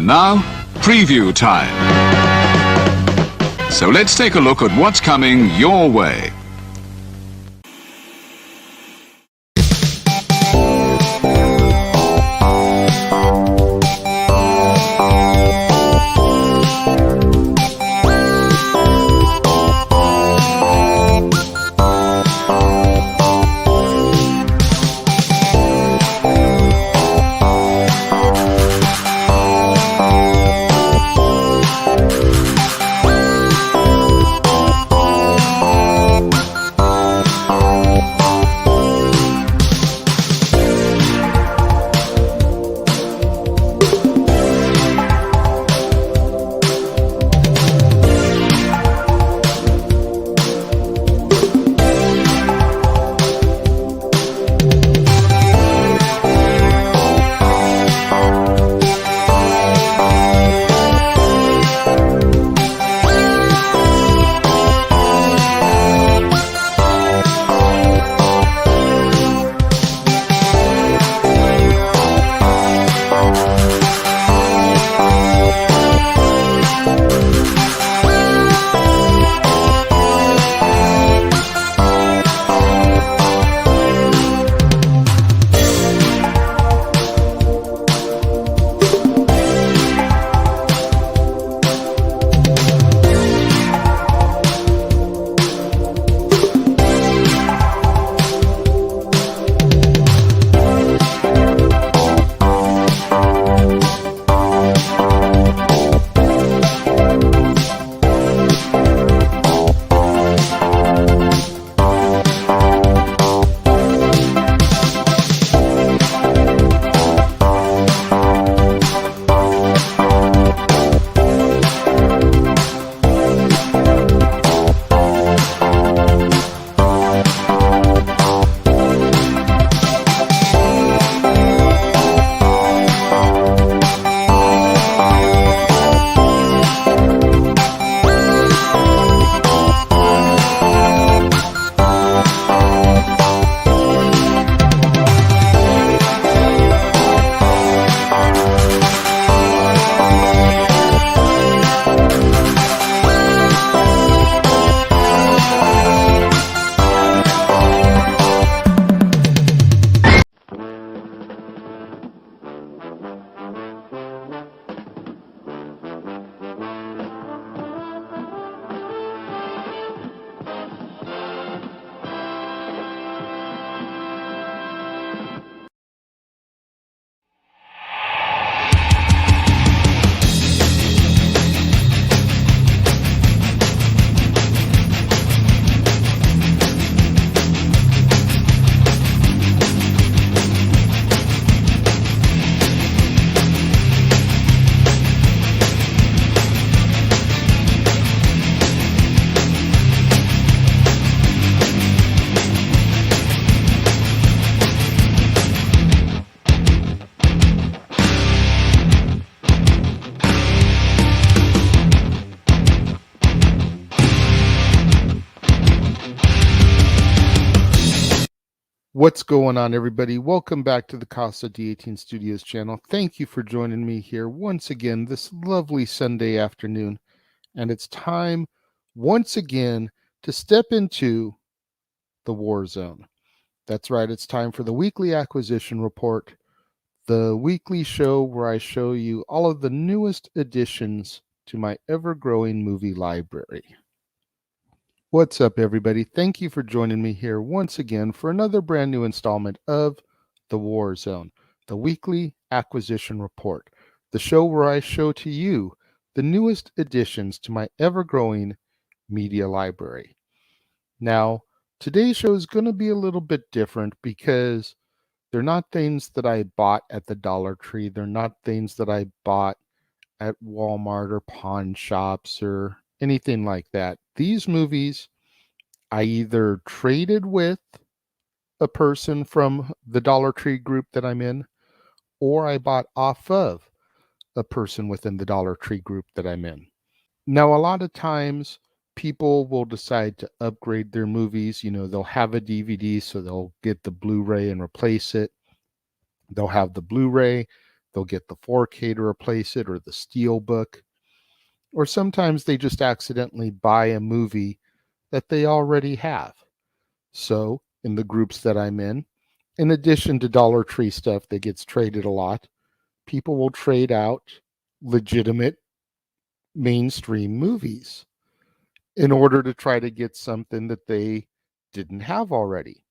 now, preview time. So let's take a look at what's coming your way. What's going on, everybody? Welcome back to the Casa D18 Studios channel. Thank you for joining me here once again this lovely Sunday afternoon. And it's time once again to step into the war zone. That's right, it's time for the weekly acquisition report, the weekly show where I show you all of the newest additions to my ever-growing movie library. What's up, everybody? Thank you for joining me here once again for another brand new installment of The War Zone, the weekly acquisition report, the show where I show to you the newest additions to my ever-growing media library. Now, today's show is going to be a little bit different because they're not things that I bought at the Dollar Tree. They're not things that I bought at Walmart or pawn shops or anything like that. These movies I either traded with a person from the Dollar Tree group that I'm in, or I bought off of a person within the Dollar Tree group that I'm in. Now, a lot of times people will decide to upgrade their movies. You know, they'll have a DVD, so they'll get the Blu-ray and replace it. They'll have the Blu-ray, They'll get the 4K to replace it or the Steelbook. Or sometimes they just accidentally buy a movie that they already have. So, in the groups that I'm in addition to Dollar Tree stuff that gets traded a lot, people will trade out legitimate mainstream movies in order to try to get something that they didn't have already.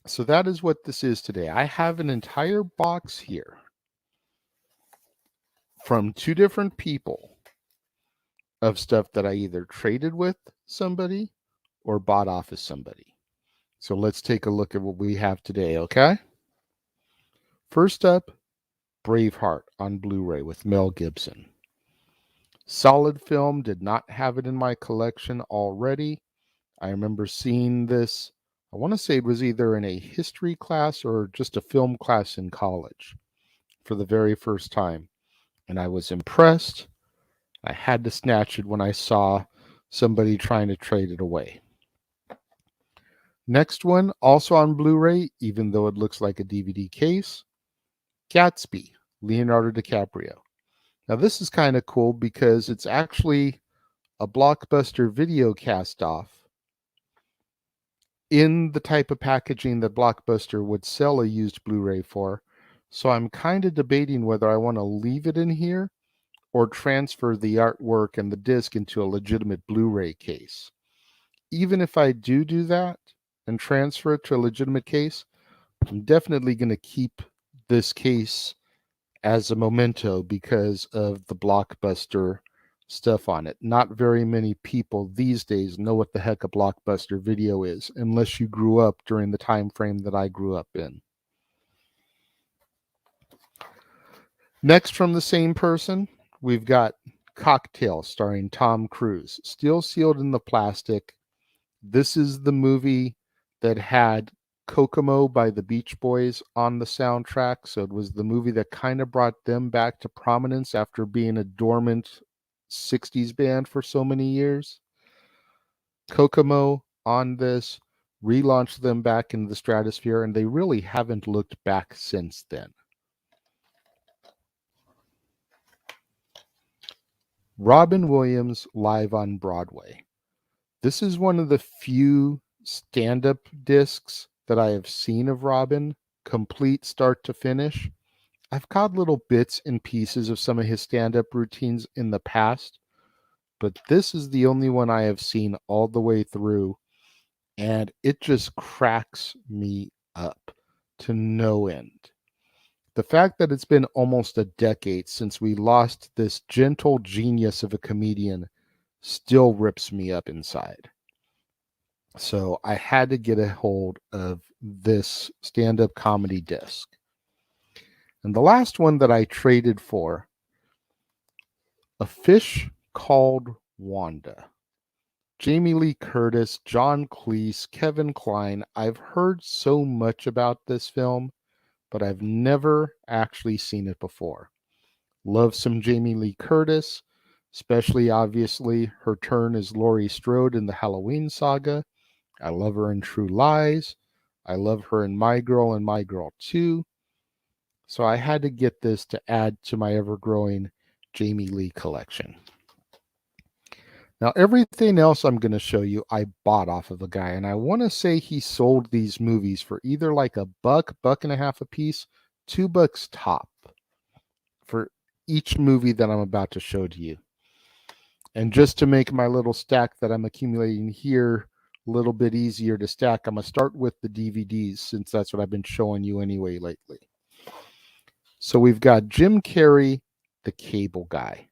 So that is what this is today. I have an entire box here from two different people of stuff that I either traded with somebody or bought off of somebody. So let's take a look at what we have today, okay? First up, Braveheart on Blu-ray with Mel Gibson. Solid film, did not have it in my collection already. I remember seeing this, I want to say it was either in a history class or just a film class in college for the very first time. And I was impressed. I had to snatch it when I saw somebody trying to trade it away. Next one, also on Blu-ray, even though it looks like a DVD case, Gatsby, Leonardo DiCaprio. Now this is kind of cool because it's actually a Blockbuster video cast off in the type of packaging that Blockbuster would sell a used Blu-ray for. So I'm kind of debating whether I want to leave it in here or transfer the artwork and the disc into a legitimate Blu-ray case. Even if I do that and transfer it to a legitimate case, I'm definitely going to keep this case as a memento because of the Blockbuster stuff on it. Not very many people these days know what the heck a Blockbuster video is unless you grew up during the time frame that I grew up in. Next, from the same person, we've got Cocktail starring Tom Cruise, still sealed in the plastic. This is the movie that had Kokomo by the Beach Boys on the soundtrack. So it was the movie that kind of brought them back to prominence after being a dormant 60s band for so many years. Kokomo on this relaunched them back into the stratosphere, and they really haven't looked back since then. Robin Williams live on Broadway. This is one of the few stand-up discs that I have seen of Robin, complete start to finish. I've caught little bits and pieces of some of his stand-up routines in the past, but this is the only one I have seen all the way through, and it just cracks me up to no end. The fact that it's been almost a decade since we lost this gentle genius of a comedian still rips me up inside. So I had to get a hold of this stand-up comedy disc. And the last one that I traded for, A Fish Called Wanda. Jamie Lee Curtis, John Cleese, Kevin Kline. I've heard so much about this film, but I've never actually seen it before. Love some Jamie Lee Curtis, especially obviously her turn as Laurie Strode in the Halloween saga. I love her in True Lies. I love her in My Girl and My Girl 2. So I had to get this to add to my ever-growing Jamie Lee collection. Now, everything else I'm going to show you, I bought off of a guy, and I want to say he sold these movies for either like $1, $1.50 a piece, $2 top for each movie that I'm about to show to you. And just to make my little stack that I'm accumulating here a little bit easier to stack, I'm going to start with the DVDs since that's what I've been showing you anyway lately. So we've got Jim Carrey, the Cable Guy.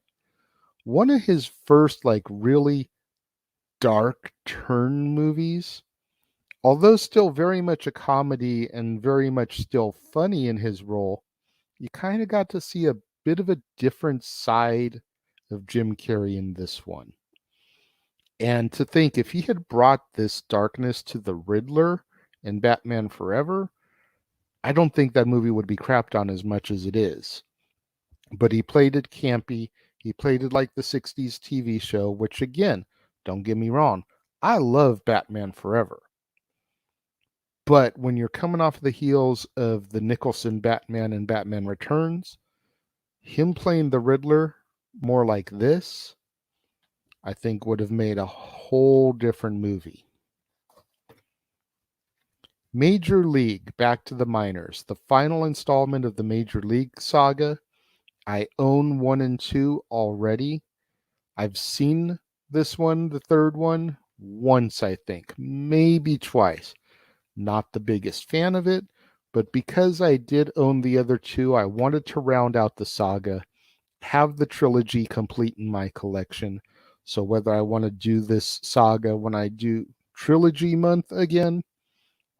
One of his first like really dark turn movies, although still very much a comedy and very much still funny in his role, you kind of got to see a bit of a different side of Jim Carrey in this one. And to think if he had brought this darkness to the Riddler in Batman Forever, I don't think that movie would be crapped on as much as it is. But he played it campy. He played it like the 60s TV show, which again, don't get me wrong, I love Batman Forever. But when you're coming off the heels of the Nicholson Batman and Batman Returns, Him playing the Riddler more like this, I think would have made a whole different movie. Major League, Back to the Minors, the final installment of the Major League saga. I own 1 and 2 already. I've seen this one, the third one, once, I think, maybe twice. Not the biggest fan of it, but because I did own the other two, I wanted to round out the saga, have the trilogy complete in my collection. So whether I want to do this saga when I do trilogy month again,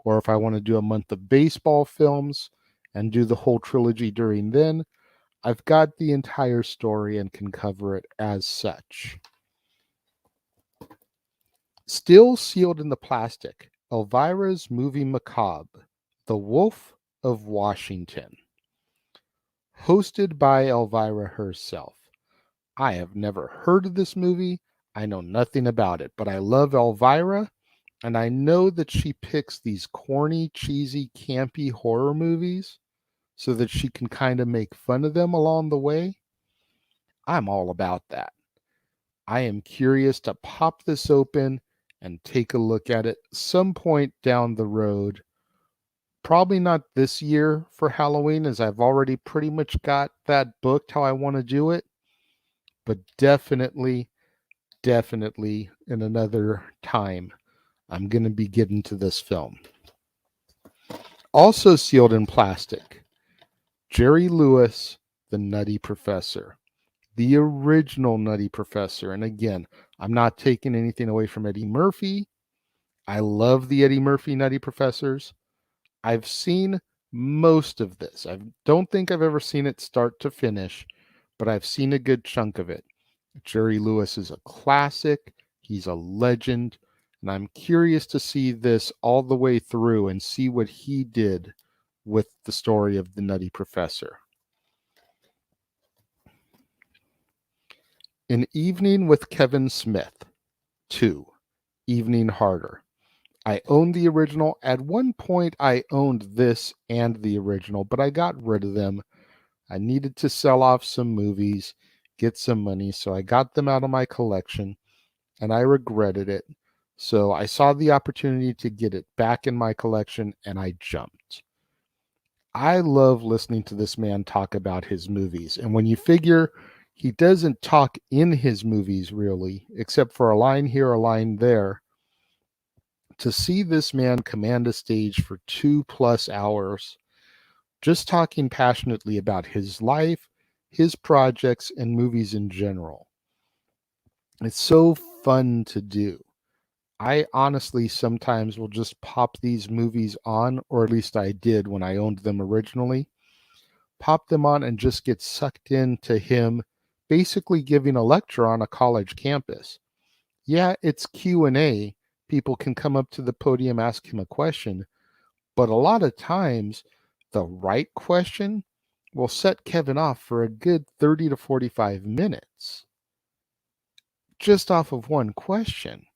or if I want to do a month of baseball films and do the whole trilogy during then, I've got the entire story and can cover it as such. Still sealed in the plastic, Elvira's movie macabre, The Wolf of Washington. Hosted by Elvira herself. I have never heard of this movie. I know nothing about it, but I love Elvira, and I know that she picks these corny, cheesy, campy horror movies so that she can kind of make fun of them along the way. I'm all about that. I am curious to pop this open and take a look at it some point down the road. Probably not this year for Halloween, as I've already pretty much got that booked how I want to do it, but definitely in another time, I'm going to be getting to this film. Also sealed in plastic, Jerry Lewis, The Nutty Professor. The original Nutty Professor. And again, I'm not taking anything away from Eddie Murphy. I love the Eddie Murphy Nutty Professors. I've seen most of this. I don't think I've ever seen it start to finish, but I've seen a good chunk of it. Jerry Lewis is a classic. He's a legend. And I'm curious to see this all the way through and see what he did with the story of the Nutty Professor. An Evening with Kevin Smith. 2. Evening Harder. I owned the original. At one point, I owned this and the original, but I got rid of them. I needed to sell off some movies, get some money, so I got them out of my collection, and I regretted it. So I saw the opportunity to get it back in my collection, and I jumped. I love listening to this man talk about his movies, and when you figure he doesn't talk in his movies really, except for a line here, a line there, to see this man command a stage for 2+ hours, just talking passionately about his life, his projects, and movies in general. It's so fun to do. I honestly sometimes will just pop these movies on, or at least I did when I owned them originally, pop them on and just get sucked into him basically giving a lecture on a college campus. Yeah, it's Q&A. People can come up to the podium, ask him a question, but a lot of times the right question will set Kevin off for a good 30 to 45 minutes just off of one question,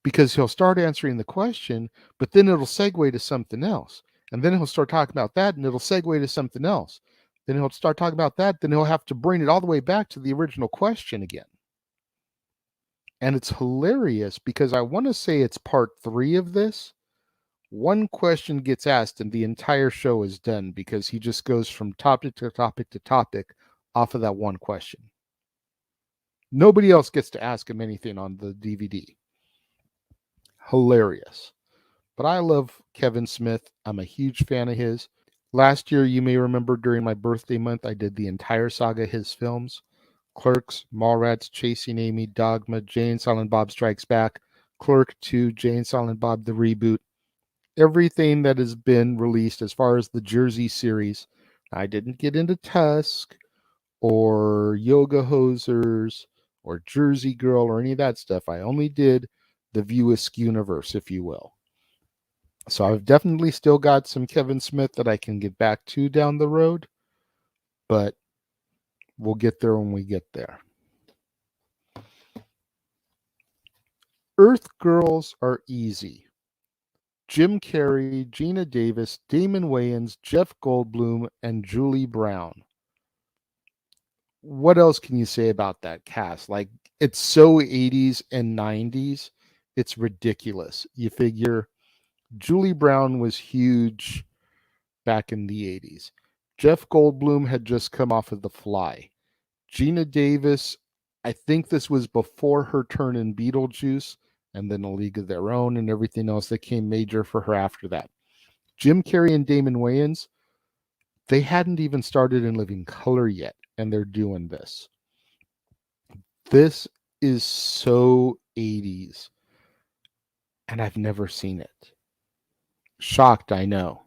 because he'll start answering the question, but then it'll segue to something else. And then he'll start talking about that, and it'll segue to something else. Then he'll start talking about that, then he'll have to bring it all the way back to the original question again. And it's hilarious because I want to say it's part 3 of this. One question gets asked and the entire show is done because he just goes from topic to topic to topic off of that one question. Nobody else gets to ask him anything on the DVD. Hilarious. But I love Kevin Smith. I'm a huge fan of his. Last year, you may remember during my birthday month, I did the entire saga of his films. Clerks, Mallrats, Chasing Amy, Dogma, Jay and Silent Bob Strikes Back, Clerk 2, Jay and Silent Bob the Reboot. Everything that has been released as far as the Jersey series. I didn't get into Tusk or Yoga Hosers or Jersey Girl or any of that stuff. I only did the View Askew universe, if you will. So I've definitely still got some Kevin Smith that I can get back to down the road, but we'll get there when we get there. Earth Girls Are Easy. Jim Carrey, Gina Davis, Damon Wayans, Jeff Goldblum, and Julie Brown. what else can you say about that cast? Like, it's so 80s and 90s, it's ridiculous. You figure Julie Brown was huge back in the 80s. Jeff Goldblum had just come off of The Fly. Gina Davis, I think this was before her turn in Beetlejuice, and then A League of Their Own and everything else that came major for her after that. Jim Carrey and Damon Wayans, they hadn't even started in Living Color yet, and they're doing this. This is so 80s, and I've never seen it. Shocked, I know.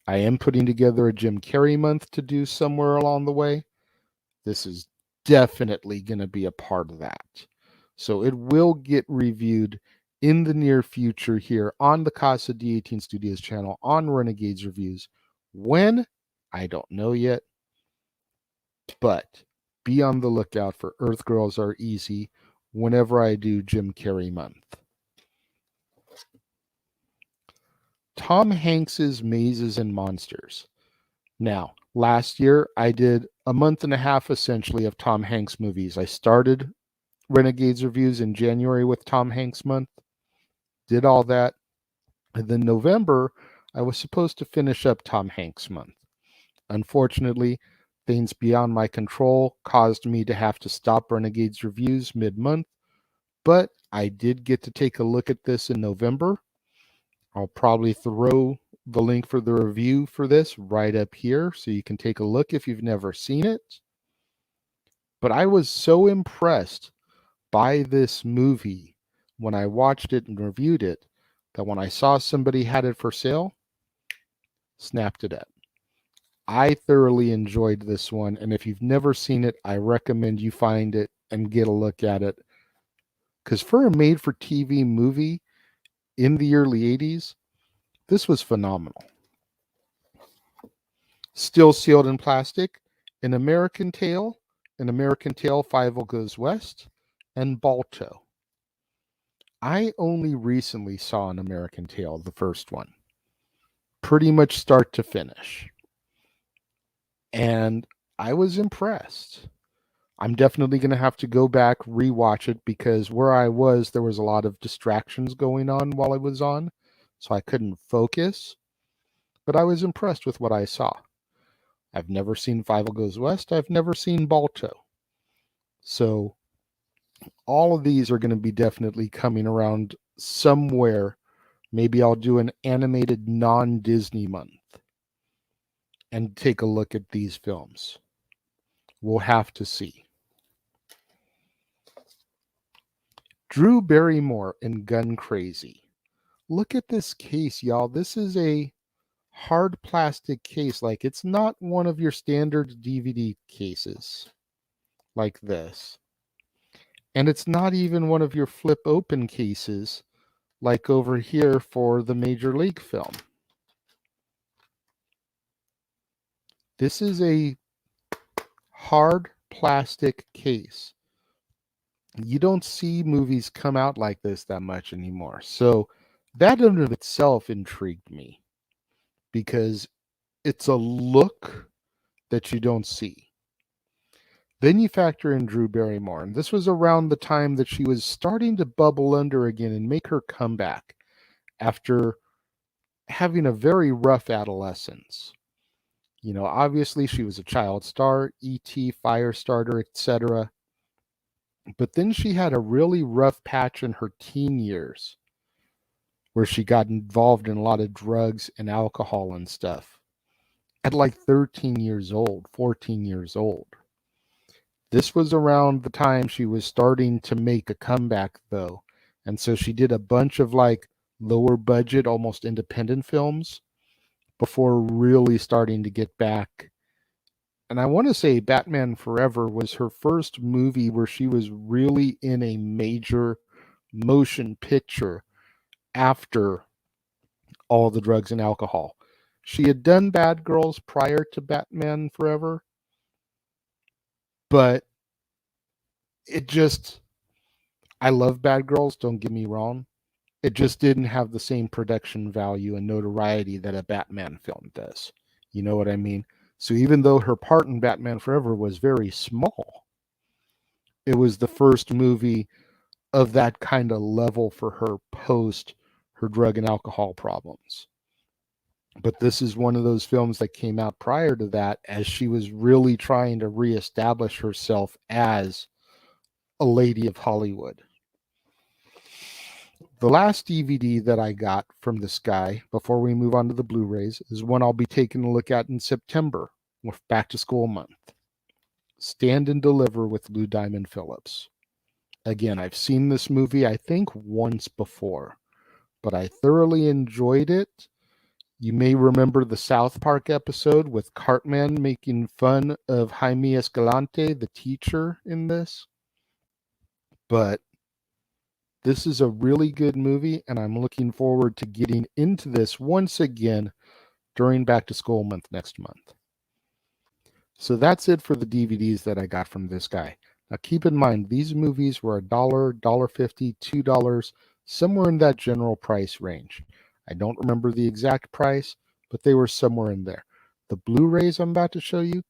I am putting together a Jim Carrey month to do somewhere along the way. This is definitely going to be a part of that. So it will get reviewed in the near future here on the Casa D18 Studios channel on Renegades Reviews. When? I don't know yet. But be on the lookout for Earth Girls Are Easy whenever I do Jim Carrey month. Tom Hanks's Mazes and Monsters. Now, last year I did a month and a half essentially of Tom Hanks movies. I started Renegades Reviews in January with Tom Hanks month, did all that, and then November I was supposed to finish up Tom Hanks month. Unfortunately, things beyond my control caused me to have to stop Renegades Reviews mid-month, but I did get to take a look at this in November. I'll probably throw the link for the review for this right up here so you can take a look if you've never seen it. But I was so impressed by this movie when I watched it and reviewed it that when I saw somebody had it for sale, snapped it up. I thoroughly enjoyed this one, and if you've never seen it, I recommend you find it and get a look at it. Because for a made-for-TV movie in the early 80s, this was phenomenal. Still sealed in plastic, An American Tail, Fievel Goes West, and Balto. I only recently saw An American Tail, the first one, pretty much start to finish. And I was impressed. I'm definitely going to have to go back, rewatch it, because where I was, there was a lot of distractions going on while I was on, so I couldn't focus. But I was impressed with what I saw. I've never seen Fievel Goes West. I've never seen Balto. So all of these are going to be definitely coming around somewhere. Maybe I'll do an animated non-Disney month and take a look at these films. We'll have to see. Drew Barrymore in Gun Crazy. Look at this case, y'all. This is a hard plastic case. Like, it's not one of your standard DVD cases like this. And it's not even one of your flip open cases like over here for the Major League film. This is a hard plastic case. You don't see movies come out like this that much anymore. So that in and of itself intrigued me because it's a look that you don't see. Then you factor in Drew Barrymore, and this was around the time that she was starting to bubble under again and make her comeback after having a very rough adolescence. You know, obviously she was a child star, E.T., Firestarter, etc. But then she had a really rough patch in her teen years where she got involved in a lot of drugs and alcohol and stuff at like 13 years old, 14 years old. This was around the time she was starting to make a comeback, though. And so she did a bunch of like lower budget, almost independent films before really starting to get back. And I want to say Batman Forever was her first movie where she was really in a major motion picture after all the drugs and alcohol. She had done Bad Girls prior to Batman Forever, but it just, I love Bad Girls, don't get me wrong. It just didn't have the same production value and notoriety that a Batman film does. You know what I mean? So even though her part in Batman Forever was very small, it was the first movie of that kind of level for her post her drug and alcohol problems. But this is one of those films that came out prior to that as she was really trying to reestablish herself as a lady of Hollywood. The last DVD that I got from this guy before we move on to the Blu-rays is one I'll be taking a look at in September with back to school month. Stand and Deliver with Lou Diamond Phillips. Again, I've seen this movie I think once before, but I thoroughly enjoyed it. You may remember the South Park episode with Cartman making fun of Jaime Escalante, the teacher in this. But this is a really good movie, and I'm looking forward to getting into this once again during back to school month next month. So that's it for the DVDs that I got from this guy. Now keep in mind, these movies were $1, $1.50, $2, somewhere in that general price range. I don't remember the exact price, but they were somewhere in there. The Blu-rays I'm about to show you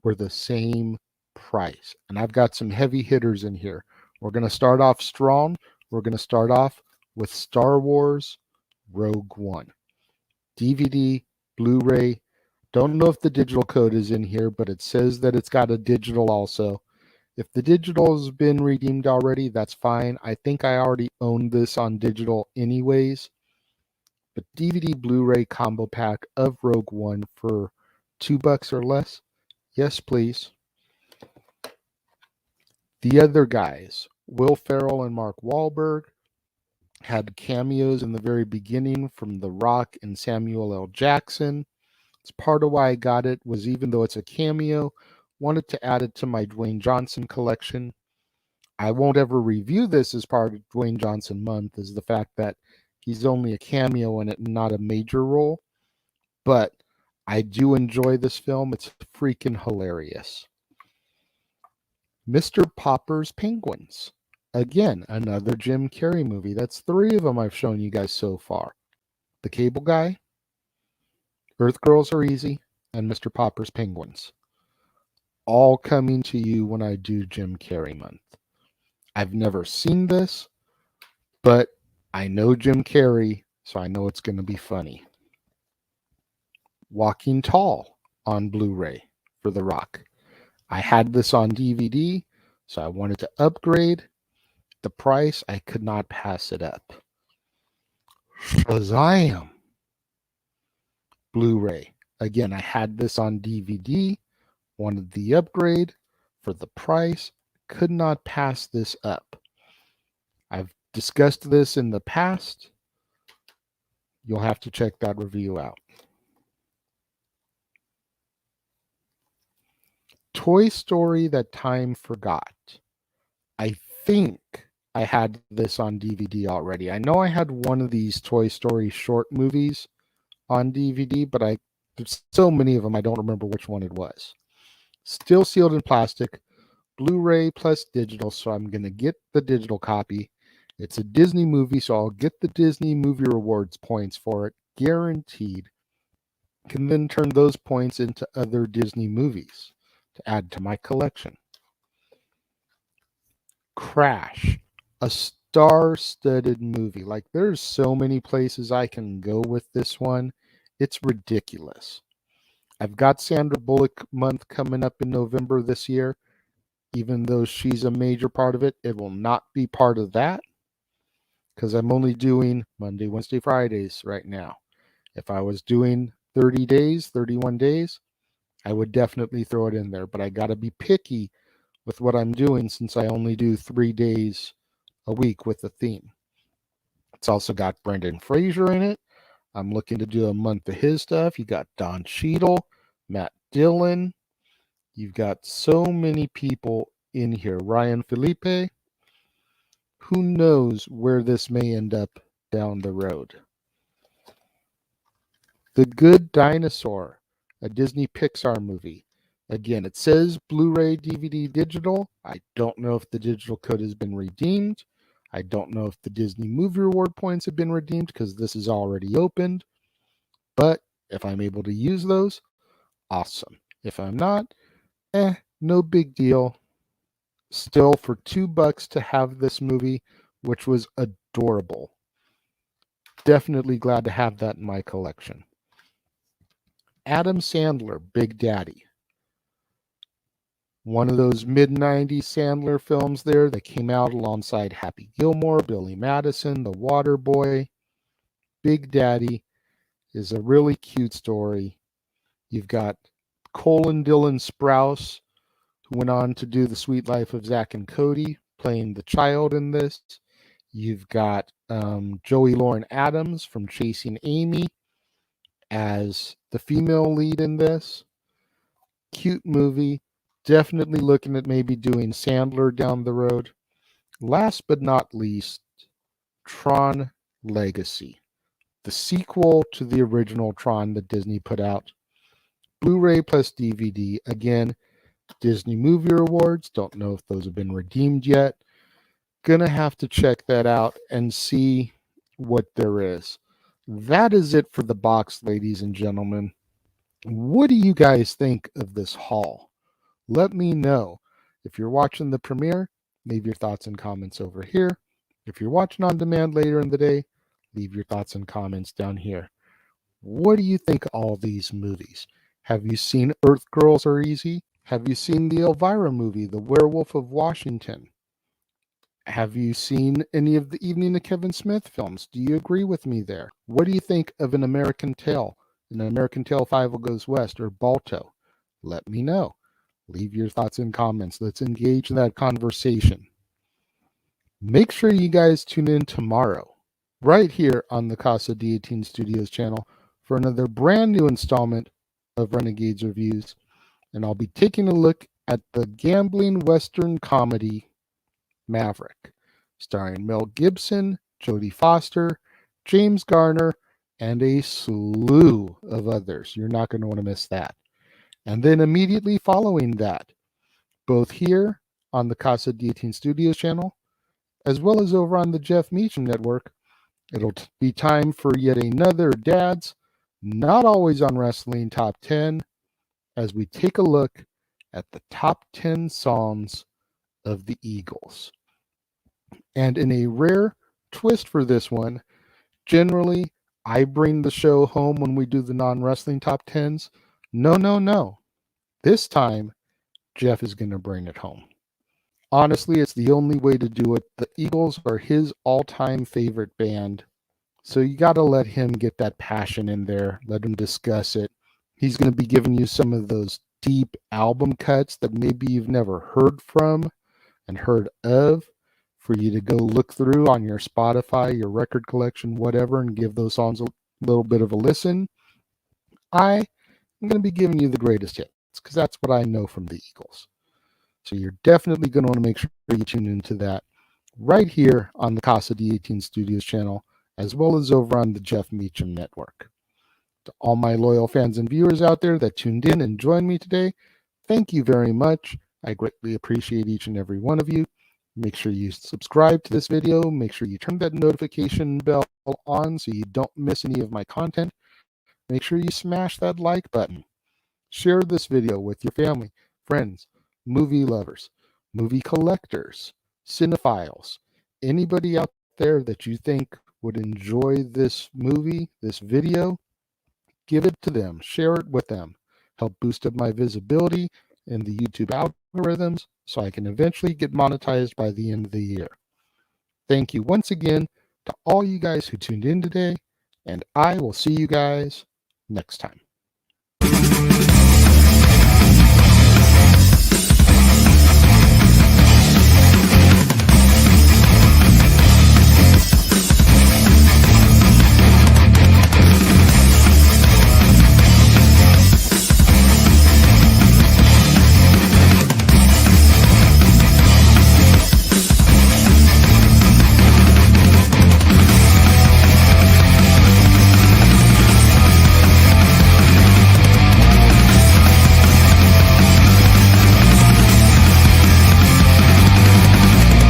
were the same price. And I've got some heavy hitters in here. We're going to start off strong. We're going to start off with Star Wars Rogue One. DVD, Blu-ray. Don't know if the digital code is in here, but it says that it's got a digital also. If the digital has been redeemed already, that's fine. I think I already owned this on digital anyways. But DVD Blu-ray combo pack of Rogue One for $2 or less. Yes, please. The other guys, Will Ferrell and Mark Wahlberg, had cameos in the very beginning from The Rock and Samuel L. Jackson. It's part of why I got it was even though it's a cameo, wanted to add it to my Dwayne Johnson collection. I won't ever review this as part of Dwayne Johnson month, is the fact that he's only a cameo in it and not a major role. But I do enjoy this film. It's freaking hilarious. Mr. Popper's Penguins. Again, another Jim Carrey movie. That's 3 of them I've shown you guys so far. The Cable Guy, Earth Girls Are Easy, and Mr. Popper's Penguins. All coming to you when I do Jim Carrey month. I've never seen this, but I know Jim Carrey, so I know it's going to be funny. Walking Tall on Blu-ray for The Rock. I had this on DVD, so I wanted to upgrade. The price, I could not pass it up. Shazam! Blu-ray. Again, I had this on DVD, wanted the upgrade for the price, could not pass this up. I've discussed this in the past. You'll have to check that review out. Toy Story That Time Forgot. I think I had this on DVD already. I know I had one of these Toy Story short movies on DVD, but there's so many of them I don't remember which one it was. Still sealed in plastic, Blu-ray plus digital, so I'm going to get the digital copy. It's a Disney movie, so I'll get the Disney Movie Rewards points for it, guaranteed. Can then turn those points into other Disney movies to add to my collection. Crash, a star-studded movie. Like, there's so many places I can go with this one. It's ridiculous. I've got Sandra Bullock month coming up in November this year. Even though she's a major part of it, it will not be part of that because I'm only doing Monday, Wednesday, Fridays right now. If I was doing 30 days, 31 days, I would definitely throw it in there. But I got to be picky with what I'm doing since I only do 3 days a week with the theme. It's also got Brendan Fraser in it. I'm looking to do a month of his stuff. You got Don Cheadle, Matt Dillon. You've got so many people in here. Ryan Felipe. Who knows where this may end up down the road. The Good Dinosaur, a Disney Pixar movie. Again, it says Blu-ray, DVD, digital. I don't know if the digital code has been redeemed. I don't know if the Disney Movie Reward points have been redeemed because this is already opened. But if I'm able to use those, awesome. If I'm not, no big deal. Still, for $2 to have this movie, which was adorable. Definitely glad to have that in my collection. Adam Sandler, Big Daddy. One of those mid-90s Sandler films there that came out alongside Happy Gilmore, Billy Madison, The Water Boy. Big Daddy is a really cute story. You've got Colin Dillon Sprouse, who went on to do The Sweet Life of Zack and Cody, playing the child in this. You've got Joey Lauren Adams from Chasing Amy as the female lead in this. Cute movie. Definitely looking at maybe doing Sandler down the road. Last but not least, Tron Legacy, the sequel to the original Tron that Disney put out. Blu-ray plus DVD. Again, Disney Movie Awards. Don't know if those have been redeemed yet. Gonna have to check that out and see what there is. That is it for the box, ladies and gentlemen. What do you guys think of this haul? Let me know. If you're watching the premiere, leave your thoughts and comments over here. If you're watching on demand later in the day, leave your thoughts and comments down here. What do you think of all these movies? Have you seen Earth Girls Are Easy? Have you seen the Elvira movie, The Werewolf of Washington? Have you seen any of the Evening of Kevin Smith films? Do you agree with me there? What do you think of An American Tail, An American Tail 5 Goes West, or Balto? Let me know. Leave your thoughts and comments. Let's engage in that conversation. Make sure you guys tune in tomorrow, right here on the Casa D18 Studios channel, for another brand new installment of Renegades Reviews. And I'll be taking a look at the gambling Western comedy Maverick, starring Mel Gibson, Jodie Foster, James Garner, and a slew of others. You're not going to want to miss that. And then immediately following that, both here on the Casa D18 Studios channel, as well as over on the Jeff Meacham Network, it'll be time for yet another Dad's Not Always on Wrestling Top 10, as we take a look at the top 10 songs of the Eagles. And in a rare twist for this one, generally I bring the show home when we do the non-wrestling top 10s. No. This time, Jeff is going to bring it home. Honestly, it's the only way to do it. The Eagles are his all-time favorite band. So you got to let him get that passion in there. Let him discuss it. He's going to be giving you some of those deep album cuts that maybe you've never heard from and heard of, for you to go look through on your Spotify, your record collection, whatever, and give those songs a little bit of a listen. I'm going to be giving you the greatest hits, because that's what I know from the Eagles. So you're definitely going to want to make sure you tune into that right here on the Casa D18 Studios channel, as well as over on the Jeff Meacham Network. To all my loyal fans and viewers out there that tuned in and joined me today, thank you very much. I greatly appreciate each and every one of you. Make sure you subscribe to this video. Make sure you turn that notification bell on so you don't miss any of my content. Make sure you smash that like button. Share this video with your family, friends, movie lovers, movie collectors, cinephiles, anybody out there that you think would enjoy this movie, this video. Give it to them. Share it with them. Help boost up my visibility in the YouTube algorithms so I can eventually get monetized by the end of the year. Thank you once again to all you guys who tuned in today, and I will see you guys next time.